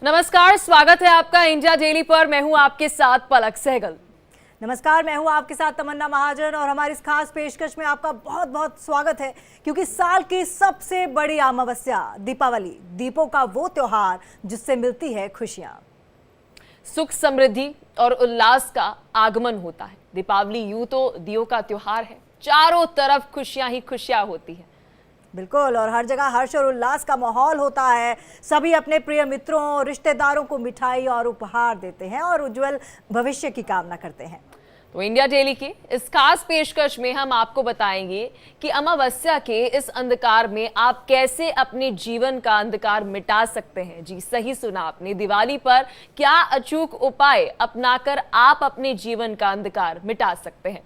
नमस्कार, स्वागत है आपका इंडिया डेली पर। मैं हूं आपके साथ पलक सहगल। नमस्कार, मैं हूं आपके साथ तमन्ना महाजन और हमारी इस खास पेशकश में आपका बहुत बहुत स्वागत है, क्योंकि साल की सबसे बड़ी अमावस्या दीपावली, दीपों का वो त्योहार जिससे मिलती है खुशियां, सुख, समृद्धि और उल्लास का आगमन होता है। दीपावली यूं तो दियों का त्योहार है, चारों तरफ खुशियां ही खुशियां होती है। बिल्कुल, और हर जगह हर्ष और उल्लास का माहौल होता है। सभी अपने प्रिय मित्रों और रिश्तेदारों को मिठाई और उपहार देते हैं और उज्जवल भविष्य की कामना करते हैं। तो इंडिया डेली की इस खास पेशकश में हम आपको बताएंगे कि अमावस्या के इस अंधकार में आप कैसे अपने जीवन का अंधकार मिटा सकते हैं। जी सही सुना आपने, दिवाली पर क्या अचूक उपाय अपनाकर आप अपने जीवन का अंधकार मिटा सकते हैं।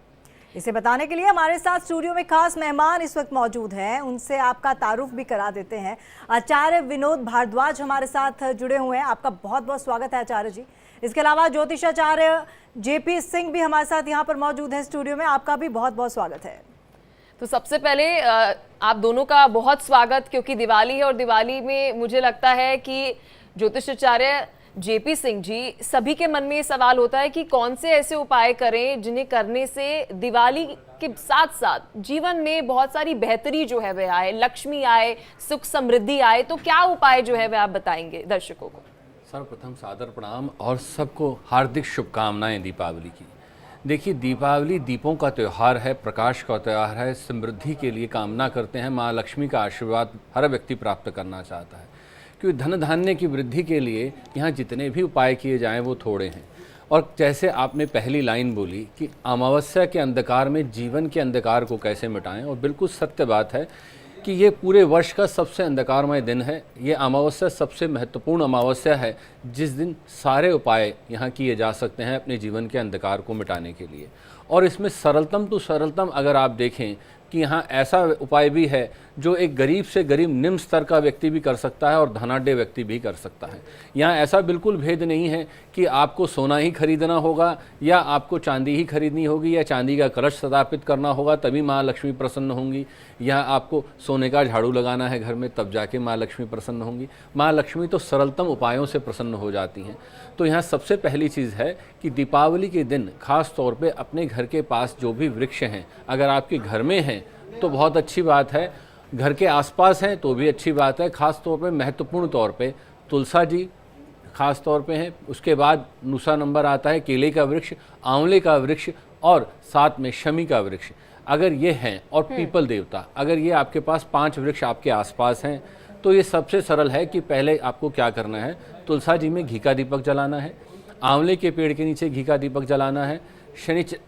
इसे बताने के लिए हमारे साथ स्टूडियो में खास मेहमान इस वक्त मौजूद हैं, उनसे आपका तारुफ भी करा देते हैं। आचार्य विनोद भारद्वाज हमारे साथ जुड़े हुए हैं, आपका बहुत बहुत स्वागत है आचार्य जी। इसके अलावा ज्योतिषाचार्य जेपी सिंह भी हमारे साथ यहाँ पर मौजूद हैं स्टूडियो में, आपका भी बहुत बहुत स्वागत है। तो सबसे पहले आप दोनों का बहुत स्वागत, क्योंकि दिवाली है और दिवाली में मुझे लगता है कि ज्योतिषाचार्य जेपी सिंह जी, सभी के मन में ये सवाल होता है कि कौन से ऐसे उपाय करें जिन्हें करने से दिवाली के साथ साथ जीवन में बहुत सारी बेहतरी जो है वह आए, लक्ष्मी आए, सुख समृद्धि आए। तो क्या उपाय जो है वह आप बताएंगे दर्शकों को। सर्वप्रथम सादर प्रणाम और सबको हार्दिक शुभकामनाएं दीपावली की। देखिए, दीपावली दीपों का त्यौहार है, प्रकाश का त्यौहार है, समृद्धि के लिए कामना करते हैं। माँ लक्ष्मी का आशीर्वाद हर व्यक्ति प्राप्त करना चाहता है, क्योंकि धन धान्य की वृद्धि के लिए यहाँ जितने भी उपाय किए जाएं वो थोड़े हैं। और जैसे आपने पहली लाइन बोली कि अमावस्या के अंधकार में जीवन के अंधकार को कैसे मिटाएं, और बिल्कुल सत्य बात है कि ये पूरे वर्ष का सबसे अंधकारमय दिन है। ये अमावस्या सबसे महत्वपूर्ण अमावस्या है, जिस दिन सारे उपाय यहाँ किए जा सकते हैं अपने जीवन के अंधकार को मिटाने के लिए। और इसमें सरलतम तो सरलतम अगर आप देखें कि यहाँ ऐसा उपाय भी है जो एक गरीब से गरीब निम्न स्तर का व्यक्ति भी कर सकता है और धनाढ्य व्यक्ति भी कर सकता है। यहाँ ऐसा बिल्कुल भेद नहीं है कि आपको सोना ही खरीदना होगा या आपको चांदी ही खरीदनी होगी या चांदी का कलश स्थापित करना होगा तभी माँ लक्ष्मी प्रसन्न होंगी, या आपको सोने का झाड़ू लगाना है घर में तब जाके माँ लक्ष्मी प्रसन्न होंगी। माँ लक्ष्मी तो सरलतम उपायों से प्रसन्न हो जाती हैं। तो यहाँ सबसे पहली चीज़ है कि दीपावली के दिन खास तौर पे अपने घर के पास जो भी वृक्ष हैं, अगर आपके घर में हैं तो बहुत अच्छी बात है, घर के आसपास हैं तो भी अच्छी बात है। खास तौर पे महत्वपूर्ण तौर पे तुलसा जी खास तौर पे हैं। उसके बाद दूसरा नंबर आता है केले का वृक्ष, आंवले का वृक्ष और साथ में शमी का वृक्ष अगर ये हैं, और पीपल देवता। अगर ये आपके पास 5 वृक्ष आपके आसपास हैं तो ये सबसे सरल है कि पहले आपको क्या करना है। तुलसा जी में घी का दीपक जलाना है, आंवले के पेड़ के नीचे घी का दीपक जलाना है,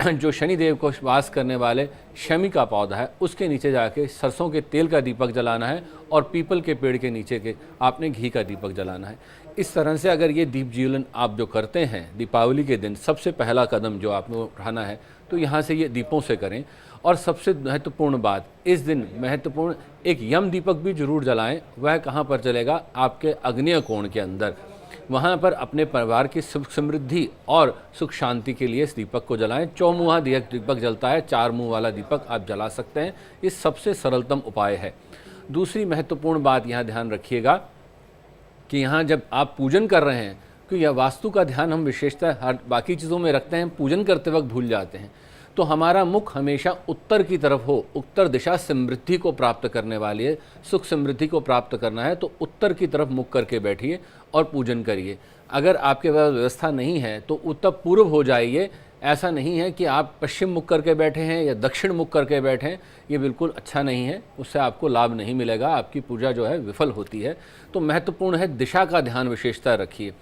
जो शनि देव को वास करने वाले शमी का पौधा है उसके नीचे जाके सरसों के तेल का दीपक जलाना है, और पीपल के पेड़ के नीचे के आपने घी का दीपक जलाना है। इस तरह से अगर ये दीप ज्वलन आप जो करते हैं दीपावली के दिन, सबसे पहला कदम जो आपको उठाना है तो यहाँ से ये दीपों से करें। और सबसे महत्वपूर्ण बात, इस दिन महत्वपूर्ण एक यम दीपक भी जरूर जलाएं। वह कहाँ पर जलेगा? आपके आग्नेय कोण के अंदर। वहाँ पर अपने परिवार की सुख समृद्धि और सुख शांति के लिए इस दीपक को जलाएं। चौमुहा दीपक जलता है, 4 मुंह वाला दीपक आप जला सकते हैं। ये सबसे सरलतम उपाय है। दूसरी महत्वपूर्ण बात यहाँ ध्यान रखिएगा कि यहाँ जब आप पूजन कर रहे हैं, क्योंकि यह वास्तु का ध्यान हम विशेषतः हर बाकी चीज़ों में रखते हैं, पूजन करते वक्त भूल जाते हैं, तो हमारा मुख हमेशा उत्तर की तरफ हो। उत्तर दिशा समृद्धि को प्राप्त करने वाली है, सुख समृद्धि को प्राप्त करना है, तो उत्तर की तरफ मुख करके बैठिए और पूजन करिए। अगर आपके पास व्यवस्था नहीं है तो उत्तर पूर्व हो जाइए। ऐसा नहीं है कि आप पश्चिम मुख करके बैठे हैं या दक्षिण मुख करके बैठे हैं, ये बिल्कुल अच्छा नहीं है, उससे आपको लाभ नहीं मिलेगा, आपकी पूजा जो है विफल होती है। तो महत्वपूर्ण है दिशा का ध्यान विशेषता रखिए,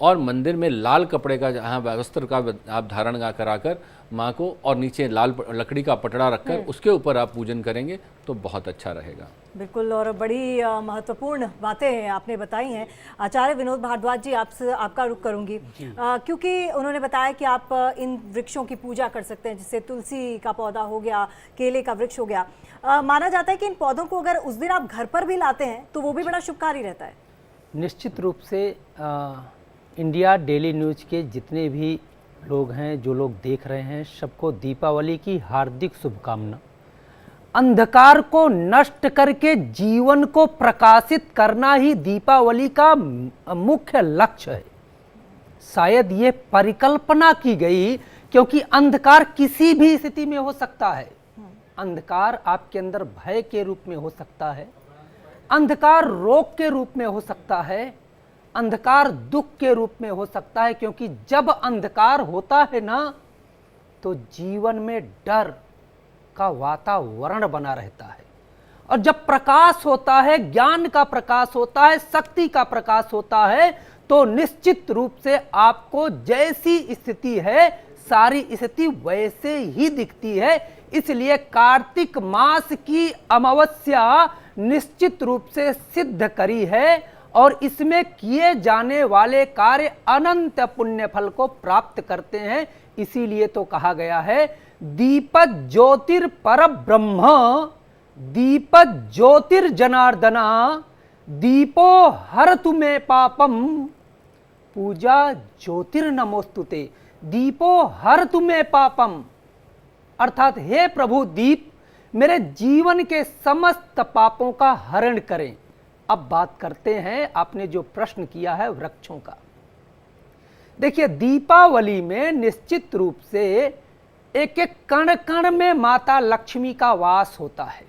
और मंदिर में लाल कपड़े का जहाँ वस्त्र का आप धारण कराकर माँ को, और नीचे लाल लकड़ी का पटड़ा रखकर उसके ऊपर आप पूजन करेंगे तो बहुत अच्छा रहेगा। बिल्कुल, और बड़ी महत्वपूर्ण बातें आपने बताई हैं। आचार्य विनोद भारद्वाज जी, आपसे आपका रुख करूंगी, क्योंकि उन्होंने बताया कि आप इन वृक्षों की पूजा कर सकते हैं, जैसे तुलसी का पौधा हो गया, केले का वृक्ष हो गया। माना जाता है कि इन पौधों को अगर उस दिन आप घर पर भी लाते हैं तो वो भी बड़ा शुभकारी रहता है। निश्चित रूप से इंडिया डेली न्यूज़ के जितने भी लोग हैं, जो लोग देख रहे हैं, सबको दीपावली की हार्दिक शुभकामना। अंधकार को नष्ट करके जीवन को प्रकाशित करना ही दीपावली का मुख्य लक्ष्य है। शायद ये परिकल्पना की गई क्योंकि अंधकार किसी भी स्थिति में हो सकता है। अंधकार आपके अंदर भय के रूप में हो सकता है, अंधकार रोग के रूप में हो सकता है, अंधकार दुख के रूप में हो सकता है, क्योंकि जब अंधकार होता है ना तो जीवन में डर का वातावरण बना रहता है, और जब प्रकाश होता है, ज्ञान का प्रकाश होता है, शक्ति का प्रकाश होता है, तो निश्चित रूप से आपको जैसी स्थिति है सारी स्थिति वैसे ही दिखती है। इसलिए कार्तिक मास की अमावस्या निश्चित रूप से सिद्ध करी है और इसमें किए जाने वाले कार्य अनंत पुण्य फल को प्राप्त करते हैं। इसीलिए तो कहा गया है दीपक ज्योतिर पर ब्रह्म दीपक ज्योतिर जनार्दना दीपो हर तुम्हें पापम पूजा ज्योतिर्नमोस्तुते दीपो हर तुम्हें पापम, अर्थात हे प्रभु दीप मेरे जीवन के समस्त पापों का हरण करें। अब बात करते हैं आपने जो प्रश्न किया है वृक्षों का। देखिए दीपावली में निश्चित रूप से एक एक कण कण में माता लक्ष्मी का वास होता है।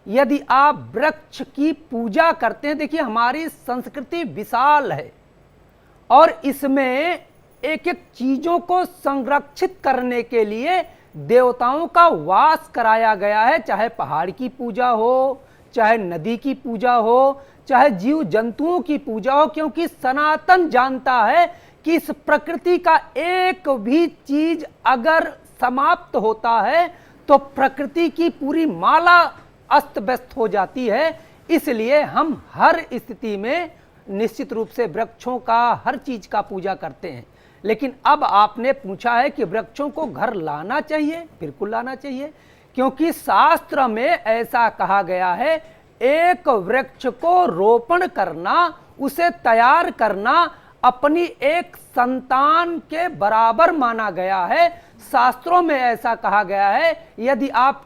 यदि आप वृक्ष की पूजा करते हैं, देखिए हमारी संस्कृति विशाल है और इसमें एक एक चीजों को संरक्षित करने के लिए देवताओं का वास कराया गया है, चाहे पहाड़ की पूजा हो, चाहे नदी की पूजा हो, चाहे जीव जंतुओं की पूजा हो, क्योंकि सनातन जानता है कि इस प्रकृति का एक भी चीज अगर समाप्त होता है तो प्रकृति की पूरी माला अस्त व्यस्त हो जाती है। इसलिए हम हर स्थिति में निश्चित रूप से वृक्षों का हर चीज का पूजा करते हैं। लेकिन अब आपने पूछा है कि वृक्षों को घर लाना चाहिए, बिल्कुल लाना चाहिए, क्योंकि शास्त्र में ऐसा कहा गया है एक वृक्ष को रोपण करना, उसे तैयार करना अपनी एक संतान के बराबर माना गया है। शास्त्रों में ऐसा कहा गया है यदि आप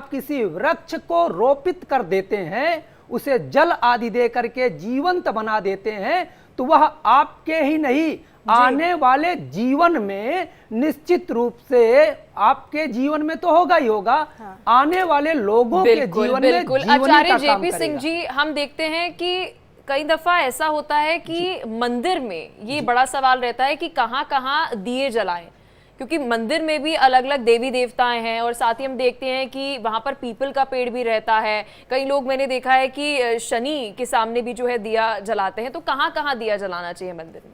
किसी वृक्ष को रोपित कर देते हैं, उसे जल आदि दे करके जीवंत बना देते हैं, तो वह आपके ही नहीं आने वाले जीवन में निश्चित रूप से आपके जीवन में तो होगा ही होगा, हाँ। आने वाले लोगों के जीवन में आचार्य जेपी सिंह जी, हम देखते हैं कि कई दफा ऐसा होता है कि मंदिर में ये बड़ा सवाल रहता है कि कहाँ कहाँ दिए जलाएं, क्योंकि मंदिर में भी अलग अलग देवी देवताएं हैं और साथ ही हम देखते हैं कि वहां पर पीपल का पेड़ भी रहता है। कई लोग मैंने देखा है कि शनि के सामने भी जो है दिया जलाते हैं। तो कहाँ कहाँ दिया जलाना चाहिए मंदिर में?